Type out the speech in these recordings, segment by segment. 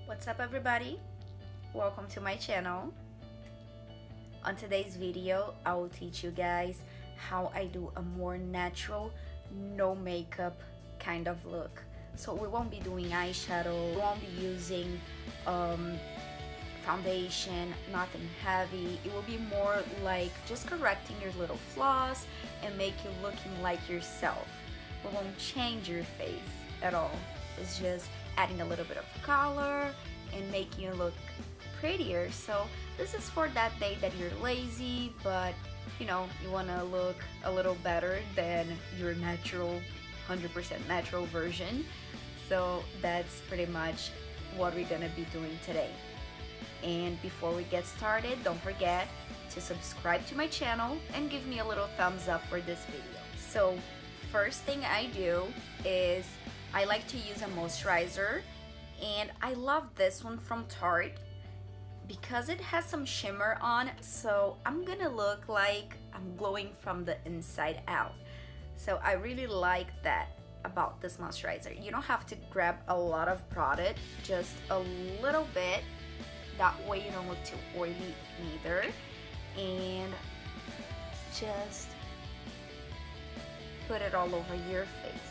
What's up everybody? Welcome to my channel. On today's video, I will teach you guys how I do a more natural, no makeup kind of look. So we won't be doing eyeshadow, we won't be using foundation, nothing heavy. It will be more like just correcting your little flaws and make you looking like yourself. We won't change your face at all. It's just adding a little bit of color and making you look prettier. So this is for that day that you're lazy, but you know, you want to look a little better than your natural 100% natural version. So that's pretty much what we're gonna be doing today. And before we get started, don't forget to subscribe to my channel and give me a little thumbs up for this video. So first thing I do is I like to use a moisturizer, and I love this one from Tarte because it has some shimmer on, so I'm gonna look like I'm glowing from the inside out. So I really like that about this moisturizer. You don't have to grab a lot of product, just a little bit. That way you don't look too oily either. And just put it all over your face.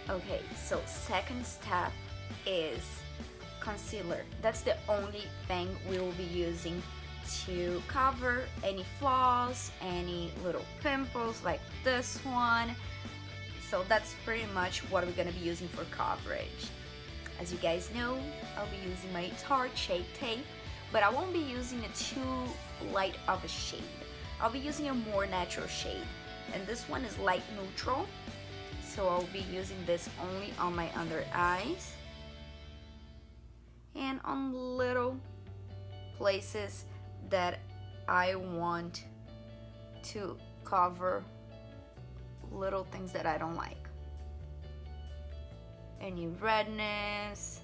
Okay, so second step is concealer. That's the only thing we will be using to cover any flaws, any little pimples like this one. So that's pretty much what we're gonna be using for coverage. As you guys know, I'll be using my Tarte Shape Tape, but I won't be using a too light of a shade. I'll be using a more natural shade, and this one is light neutral. So I'll be using this only on my under eyes and on little places that I want to cover little things that I don't like. Any redness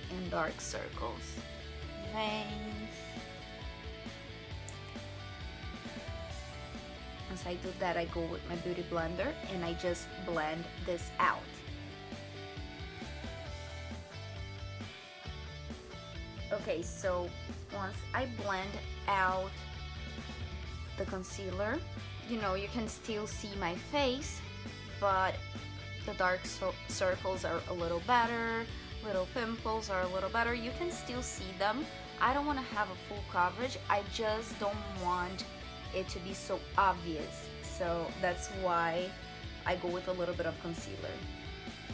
and dark circles, veins. Once I do that, I go with my beauty blender and I just blend this out. Okay, so once I blend out the concealer, you know, you can still see my face, but the dark circles are a little better, little pimples are a little better. You can still see them. I don't want to have a full coverage. I just don't want it to be so obvious. So that's why I go with a little bit of concealer.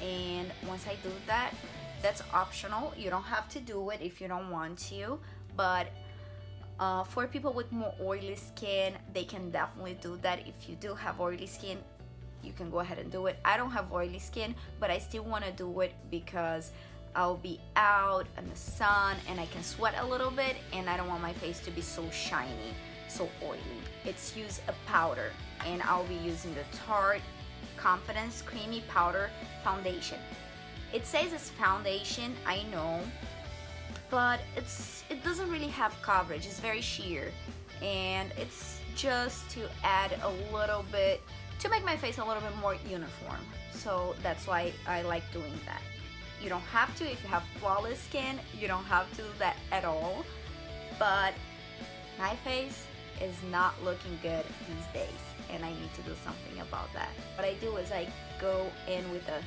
And once I do that, that's optional. You don't have to do it if you don't want to, but for people with more oily skin, they can definitely do that. If you do have oily skin, you can go ahead and do it. I don't have oily skin, but I still want to do it because I'll be out in the sun and I can sweat a little bit, and I don't want my face to be so shiny, so oily. It's use a powder, and I'll be using the Tarte Confidence Creamy Powder Foundation. It says it's foundation, I know, but it doesn't really have coverage. It's very sheer, and it's just to add a little bit, to make my face a little bit more uniform. So that's why I like doing that. You don't have to. If you have flawless skin, you don't have to do that at all, but my face is not looking good these days, and I need to do something about that. What I do is I go in with a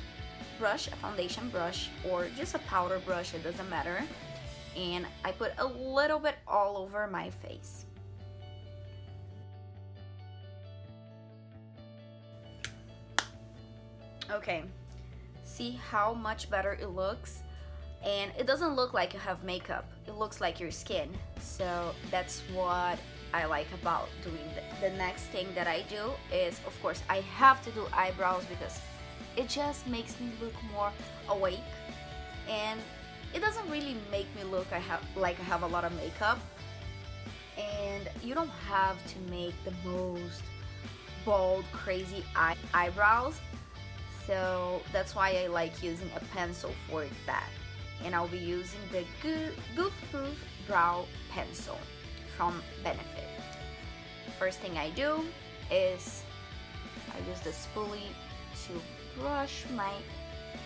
brush, a foundation brush, or just a powder brush, it doesn't matter, and I put a little bit all over my face. Okay, see how much better it looks? And it doesn't look like you have makeup, it looks like your skin. So that's what I like about doing the next thing that I do is, of course, I have to do eyebrows because it just makes me look more awake, and it doesn't really make me look like I have a lot of makeup. And you don't have to make the most bold, crazy eyebrows. So that's why I like using a pencil for that. And I'll be using the Goof Proof Brow Pencil from Benefit. First thing I do is I use the spoolie to brush my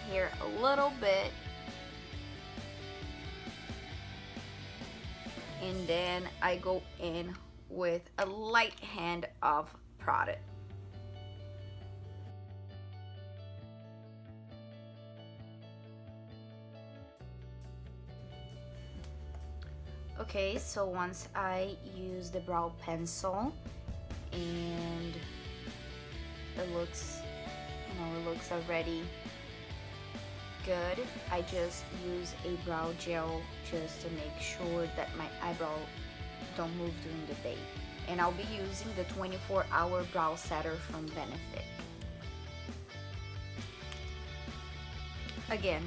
hair a little bit, and then I go in with a light hand of product. Okay, so once I use the brow pencil and it looks, it looks already good, I just use a brow gel just to make sure that my eyebrow don't move during the day. And I'll be using the 24-hour brow setter from Benefit. Again,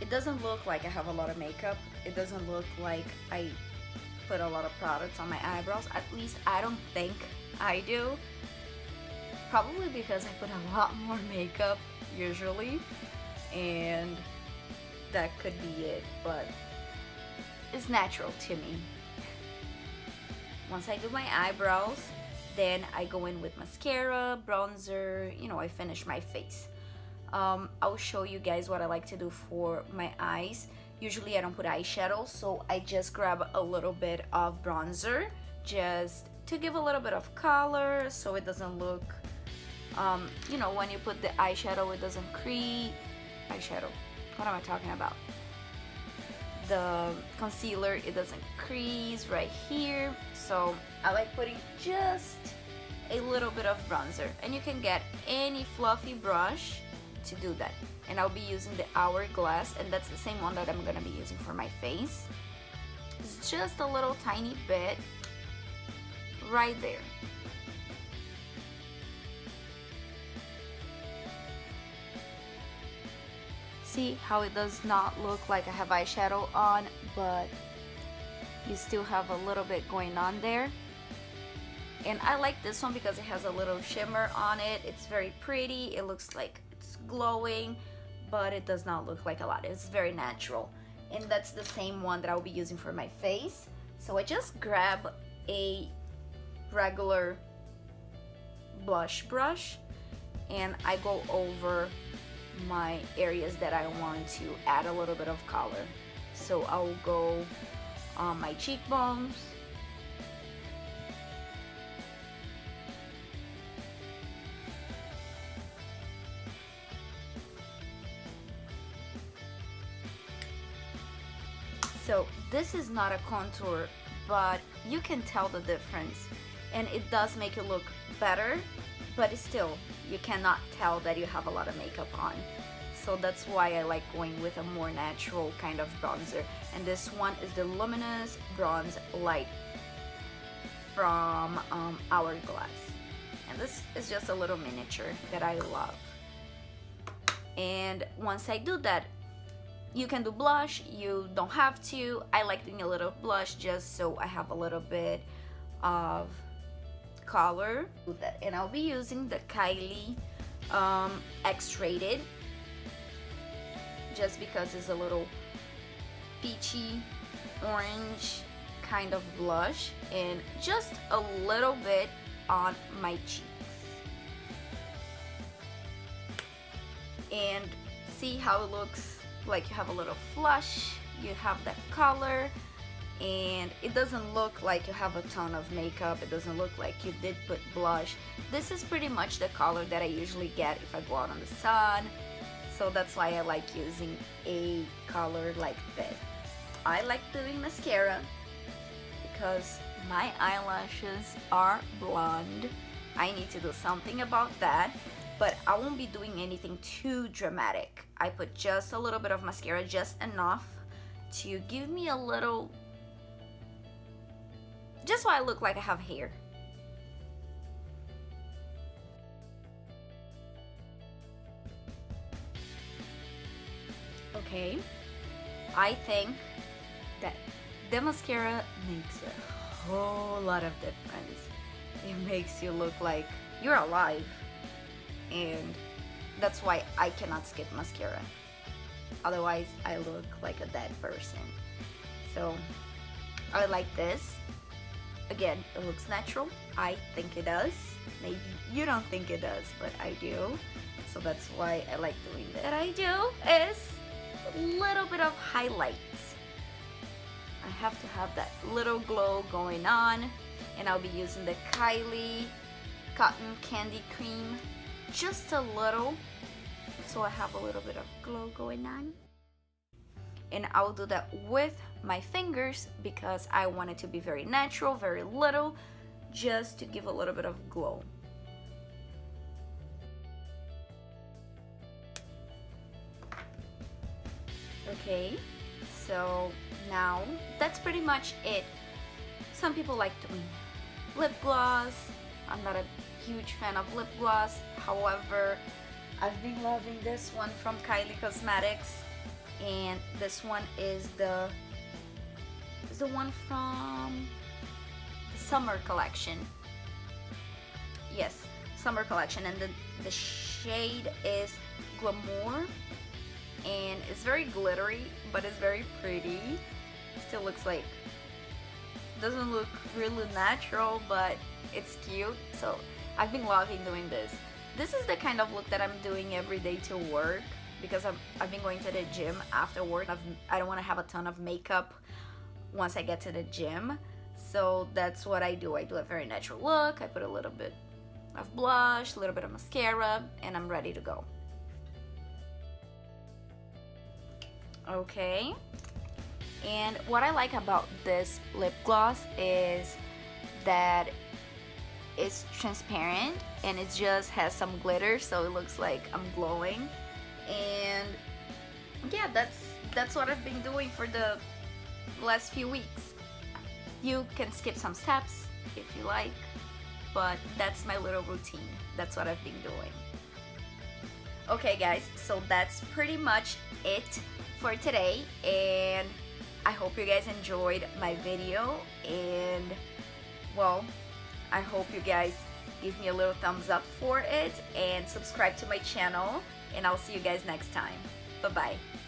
it doesn't look like I have a lot of makeup. It doesn't look like I put a lot of products on my eyebrows. At least I don't think I do. Probably because I put a lot more makeup usually, and that could be it, but it's natural to me. Once I do my eyebrows, then I go in with mascara, bronzer, I finish my face. I'll show you guys what I like to do for my eyes. Usually I don't put eyeshadow, so I just grab a little bit of bronzer just to give a little bit of color so it doesn't look, when you put the eyeshadow, it doesn't crease. Eyeshadow, what am I talking about? The concealer, it doesn't crease right here. So I like putting just a little bit of bronzer, and you can get any fluffy brush to do that. And I'll be using the Hourglass, and that's the same one that I'm gonna be using for my face. It's just a little tiny bit right there. See how it does not look like I have eyeshadow on, but you still have a little bit going on there. And I like this one because it has a little shimmer on it. It's very pretty. It looks like it's glowing, but it does not look like a lot. It's very natural. And that's the same one that I'll be using for my face. So I just grab a regular blush brush and I go over my areas that I want to add a little bit of color. So I'll go on my cheekbones, so this is not a contour, but you can tell the difference, and it does make it look better, but still you cannot tell that you have a lot of makeup on. So that's why I like going with a more natural kind of bronzer. And this one is the Luminous Bronze Light from Hourglass. And this is just a little miniature that I love. And once I do that, you can do blush, you don't have to. I like doing a little blush just so I have a little bit of color. And I'll be using the Kylie X-Rated, just because it's a little peachy orange kind of blush, and just a little bit on my cheeks. And see how it looks like you have a little flush, you have that color, and it doesn't look like you have a ton of makeup. It doesn't look like you did put blush. This is pretty much the color that I usually get if I go out on the sun. So that's why I like using a color like this. I like doing mascara because my eyelashes are blonde. I need to do something about that, but I won't be doing anything too dramatic. I put just a little bit of mascara, just enough to give me a little, just so I look like I have hair. Okay, I think that the mascara makes a whole lot of difference. It makes you look like you're alive, and that's why I cannot skip mascara. Otherwise, I look like a dead person. So I like this. Again, it looks natural. I think it does. Maybe you don't think it does, but I do. So that's why I like doing that. What I do is a little bit of highlights. I have to have that little glow going on, and I'll be using the Kylie Cotton Candy Cream, just a little, so I have a little bit of glow going on. And I'll do that with my fingers because I want it to be very natural, very little, just to give a little bit of glow. Okay, so now that's pretty much it. Some people like doing lip gloss. I'm not a huge fan of lip gloss. However, I've been loving this one from Kylie Cosmetics, and this one is the one from the summer collection. Yes, summer collection, and the shade is Glamouxr, and it's very glittery, but it's very pretty. Still looks like, doesn't look really natural, but it's cute. So I've been loving doing this. This is the kind of look that I'm doing every day to work because I've been going to the gym after work. I don't want to have a ton of makeup once I get to the gym. So that's what I do. I do a very natural look. I put a little bit of blush, a little bit of mascara, and I'm ready to go. Okay. And what I like about this lip gloss is that it's transparent and it just has some glitter, so it looks like I'm glowing. And yeah, that's what I've been doing for the last few weeks. You can skip some steps if you like, but that's my little routine. That's what I've been doing. Okay guys, so that's pretty much it for today, and I hope you guys enjoyed my video, and well, I hope you guys give me a little thumbs up for it and subscribe to my channel, and I'll see you guys next time. Bye bye.